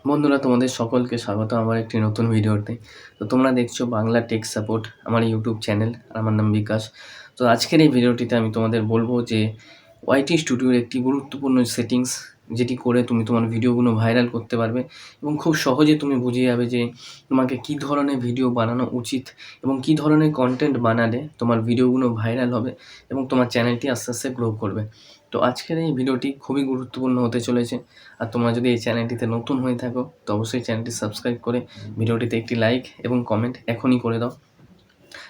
বন্ধুরা, তোমাদের সকলকে স্বাগত আমার একটি নতুন ভিডিওতে। তো তোমরা দেখছো বাংলা টেক সাপোর্ট, আমার ইউটিউব চ্যানেল। আর আমার নাম বিকাশ। তো আজকের এই ভিডিওটিতে আমি তোমাদের বলবো যে ওয়াইটি স্টুডিওর একটি গুরুত্বপূর্ণ সেটিংস, যেটি করে তুমি তোমার ভিডিওগুলো ভাইরাল করতে পারবে এবং খুব সহজে তুমি বুঝে যাবে যে তোমাকে কী ধরনের ভিডিও বানানো উচিত এবং কী ধরনের কন্টেন্ট বানালে তোমার ভিডিওগুলো ভাইরাল হবে এবং তোমার চ্যানেলটি আস্তে আস্তে গ্রো করবে। তো আজকের এই ভিডিওটি খুবই গুরুত্বপূর্ণ হতে চলেছে। আর তোমরা যদি এই চ্যানেলটিতে নতুন হয়ে থাকো তো অবশ্যই চ্যানেলটি সাবস্ক্রাইব করে ভিডিওটিতে একটি লাইক এবং কমেন্ট এখনই করে দাও।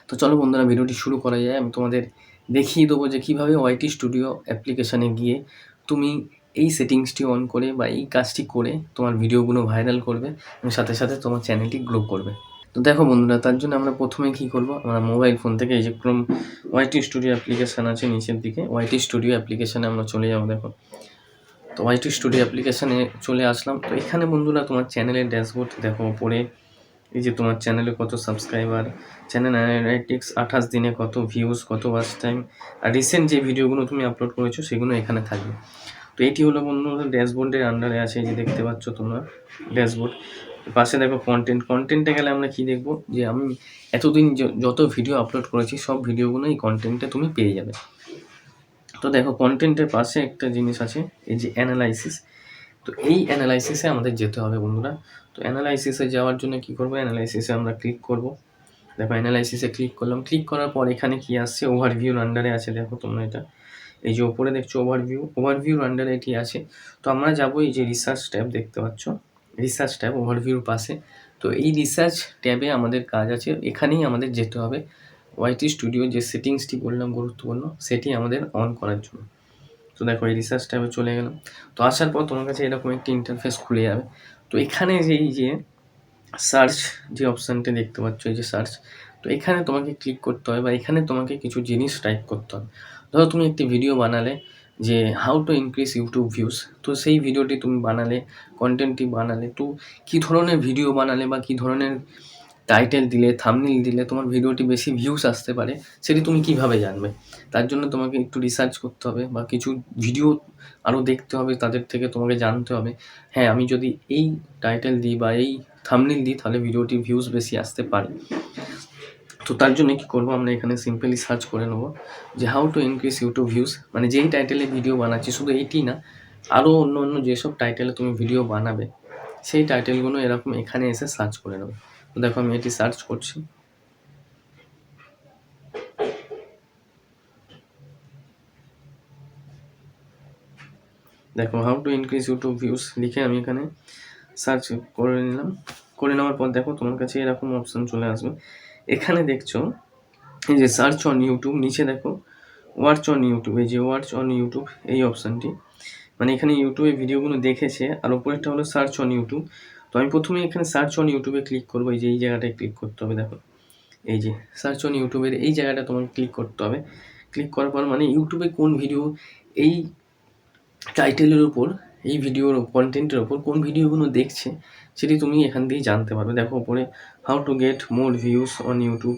তো চলো বন্ধুরা, ভিডিওটি শুরু করা যায়। আমি তোমাদের দেখিয়ে দেবো যে কীভাবে ওয়াইটি স্টুডিও অ্যাপ্লিকেশানে গিয়ে তুমি এই সেটিংসটি অন করে বা এই কাজটি করে তোমার ভিডিওগুলো ভাইরাল করবে এবং সাথে সাথে তোমার চ্যানেলটি গ্রো করবে। তো দেখো বন্ধুরা, তার জন্য আমরা প্রথমে কী করব, আমরা মোবাইল ফোন থেকে এই যে ক্রোম ওয়াইটি স্টুডিও অ্যাপ্লিকেশান আছে নিচের দিকে, ওয়াইটি স্টুডিও অ্যাপ্লিকেশানে আমরা চলে যাবো। দেখো, তো ওয়াইটি স্টুডিও অ্যাপ্লিকেশানে চলে আসলাম। তো এখানে বন্ধুরা তোমার চ্যানেলের ড্যাশবোর্ড দেখো, ওপরে এই যে তোমার চ্যানেলে কত সাবস্ক্রাইবার, চ্যানেল অ্যানালাইটিক্স, 28 দিনে কত ভিউজ, কত ওয়াচ টাইম, আর রিসেন্ট যে ভিডিওগুলো তুমি আপলোড করেছো সেগুলো এখানে থাকবে। তো এটি হলো বন্ধুরা ড্যাশবোর্ডের আন্ডারে আছে, এই যে দেখতে পাচ্ছ তোমরা ড্যাশবোর্ড। পাশে দেখো কন্টেন্টে গেলে আমরা কি দেখব, যে আমি এতদিন যত ভিডিও আপলোড করেছি সব ভিডিওগুলো এই কন্টেন্টে তুমি পেয়ে যাবে। তো দেখো কন্টেন্টের পাশে একটা জিনিস আছে, এই যে অ্যানালাইসিস। তো এই অ্যানালাইসিসে আমাদের যেতে হবে বন্ধুরা। তো অ্যানালাইসিসে যাওয়ার জন্য কি করব, অ্যানালাইসিসে আমরা ক্লিক করব। দেখো অ্যানালাইসিসে ক্লিক করলাম। ক্লিক করার পর এখানে কি আসছে, ওভারভিউর আন্ডারে আছে। দেখো তোমরা এটা, এই যে ওপরে দেখছো ওভারভিউর আন্ডারে এটি আছে। তো আমরা যাবো এই যে রিসার্চ ট্যাব দেখতে পাচ্ছ, রিসার্চ ট্যাব ওভারভিউর পাশে। তো এই রিসার্চ ট্যাবে আমাদের কাজ আছে, এখানেই আমাদের যেতে হবে ওয়াইটি স্টুডিও যে সেটিংসটি বললাম গুরুত্বপূর্ণ, সেটি আমাদের অন করার জন্য। তো দেখো এই রিসার্চ ট্যাবে চলে গেলাম। তো আসার পর তোমার কাছে এরকম একটি ইন্টারফেস খুলে যাবে। তো এখানে যে এই যে সার্চ যে অপশানটি দেখতে পাচ্ছ, এই যে সার্চ, তো এখানে তোমাকে ক্লিক করতে হবে বা এখানে তোমাকে কিছু জিনিস টাইপ করতে হবে। ধরো তুমি একটি ভিডিও বানালে যে how to increase YouTube views, তো সেই ভিডিওটি তুমি বানালে, কন্টেন্টটি বানালে, তো কী ধরনের ভিডিও বানালে বা কী ধরনের টাইটেল দিলে, থাম্বনেইল দিলে তোমার ভিডিওটি বেশি ভিউজ আসতে পারে, সেটি তুমি কিভাবে জানবে? তার জন্য তোমাকে একটু রিসার্চ করতে হবে বা কিছু ভিডিও আরও দেখতে হবে, তাদের থেকে তোমাকে জানতে হবে, হ্যাঁ আমি যদি এই টাইটেল দিই বা এই থাম্বনেইল দিই তাহলে ভিডিওটির ভিউজ বেশি আসতে পারে। তো তার জন্য কী করবো, আমরা এখানে সিম্পলি সার্চ করে নেবো যে how to increase YouTube views, মানে যেই টাইটেলে ভিডিও বানাচ্ছি, শুধু এইটি না, আরও অন্য যেসব টাইটেলে তুমি ভিডিও বানাবে সেই টাইটেলগুলো এরকম এখানে এসে সার্চ করে নেবে। তো দেখো আমি এটি সার্চ করছি। দেখো how to increase YouTube views লিখে আমি এখানে সার্চ করে নিলাম। করে নেওয়ার পর দেখো তোমার কাছে এরকম অপশান চলে আসবে। এখানে দেখছো এই যে সার্চ অন ইউটিউব, নিচে দেখো ওয়াচ অন ইউটিউব, এই যে ওয়াচ অন ইউটিউব এই অপশানটি, মানে এখানে ইউটিউবে ভিডিওগুলো দেখেছে, আর ওপরেরটা হলো সার্চ অন ইউটিউব। তো আমি প্রথমে এখানে সার্চ অন ইউটিউবে ক্লিক করবো, এই যে এই জায়গাটায় ক্লিক করতে হবে। দেখো এই যে সার্চ অন ইউটিউবের এই জায়গাটা তোমাকে ক্লিক করতে হবে। ক্লিক করার পর মানে ইউটিউবে কোন ভিডিও এই টাইটেলের উপর, এই ভিডিওর কন্টেন্টের ওপর কোন ভিডিওগুলো দেখছে সেটি তুমি এখান থেকেই জানতে পারবে। দেখো ওপরে how to get more views on YouTube,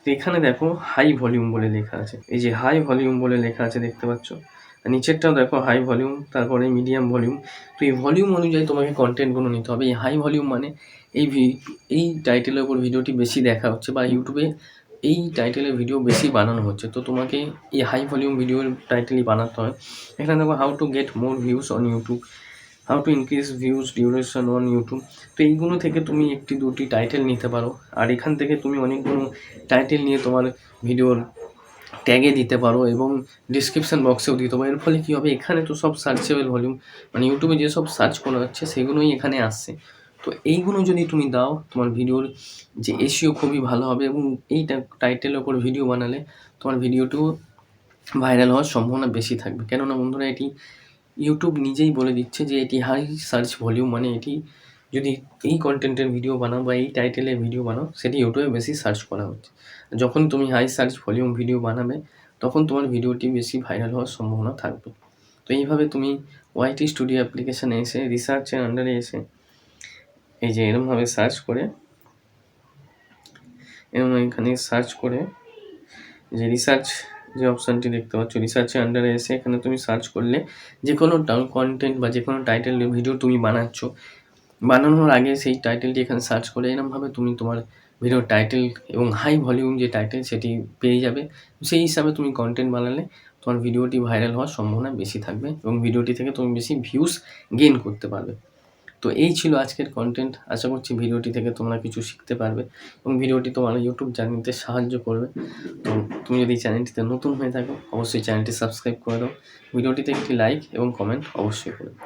তো এখানে দেখো হাই ভলিউম বলে লেখা আছে, এই যে হাই ভলিউম বলে লেখা আছে দেখতে পাচ্ছ। আর নিচেরটাও দেখো হাই ভলিউম, তারপরে মিডিয়াম ভলিউম। তো এই ভলিউম অনুযায়ী তোমাকে কন্টেন্টগুলো নিতে হবে। এই হাই ভলিউম মানে এই টাইটেলের ওপর ভিডিওটি বেশি দেখা হচ্ছে বা ইউটিউবে এই টাইটেলের ভিডিও বেশি বানানো হচ্ছে, তো তোমাকে এই হাই ভলিউম ভিডিওর টাইটেলই বানাতে হয়। এখানে দেখো how to get more views on YouTube, how to increase views duration on YouTube. তো এইগুলো থেকে তুমি একটি দুটি টাইটেল নিতে পারো, আর এখান থেকে তুমি অনেকগুলো টাইটেল নিয়ে তোমার ভিডিওর ট্যাগে দিতে পারো এবং ডিসক্রিপশান বক্সেও দিতে পারো। এর ফলে কী হবে, এখানে তো সব সার্চেবল ভলিউম, মানে ইউটিউবে যেসব সার্চ করা হচ্ছে সেগুলোই এখানে আসছে। তো এইগুলো যদি তুমি দাও, তোমার ভিডিওর যে এসইও খুবই ভালো হবে এবং এই টাইটেলের ওপর ভিডিও বানালে তোমার ভিডিওটিও ভাইরাল হওয়ার সম্ভাবনা বেশি থাকবে। কেননা বন্ধুরা, এটি ইউটিউব নিজেই বলে দিচ্ছে যে এটি হাই সার্চ ভলিউম, মানে এটি যদি এই কন্টেন্টের ভিডিও বানাও বা এই টাইটেলের ভিডিও বানাও সেটি ইউটিউবে বেশি সার্চ করা হচ্ছে। যখন তুমি হাই সার্চ ভলিউম ভিডিও বানাবে তখন তোমার ভিডিওটি বেশি ভাইরাল হওয়ার সম্ভাবনা থাকবে। তো এইভাবে তুমি ওয়াইটি স্টুডিও অ্যাপ্লিকেশানে এসে রিসার্চের আন্ডারে এসে এই যে এরমভাবে সার্চ করে, এরম এখানে সার্চ করে যে রিসার্চ যে অপশানটি দেখতে পাচ্ছ, রিসার্চের আন্ডারে এসে এখানে তুমি সার্চ করলে যে কোনো কন্টেন্ট বা যে কোনো টাইটেল ভিডিও তুমি বানাচ্ছ বানানোর আগে সেই টাইটেলটি এখানে সার্চ করে এরমভাবে তুমি তোমার ভিডিওর টাইটেল এবং হাই ভলিউম যে টাইটেল সেটি পেয়ে যাবে। সেই হিসাবে তুমি কনটেন্ট বানালে তোমার ভিডিওটি ভাইরাল হওয়ার সম্ভাবনা বেশি থাকবে এবং ভিডিওটি থেকে তুমি বেশি ভিউজ গেইন করতে পারবে। তো এই ছিল আজকের কনটেন্ট। আশা করছি ভিডিওটি থেকে তোমরা কিছু শিখতে পারবে এবং ভিডিওটি তোমার ইউটিউব জার্নিতে সাহায্য করবে। তো তুমি যদি চ্যানেলটিতে নতুন হয়ে থাকো অবশ্যই চ্যানেলটি সাবস্ক্রাইব করে দাও। ভিডিওটিতে একটি লাইক এবং কমেন্ট অবশ্যই করবে।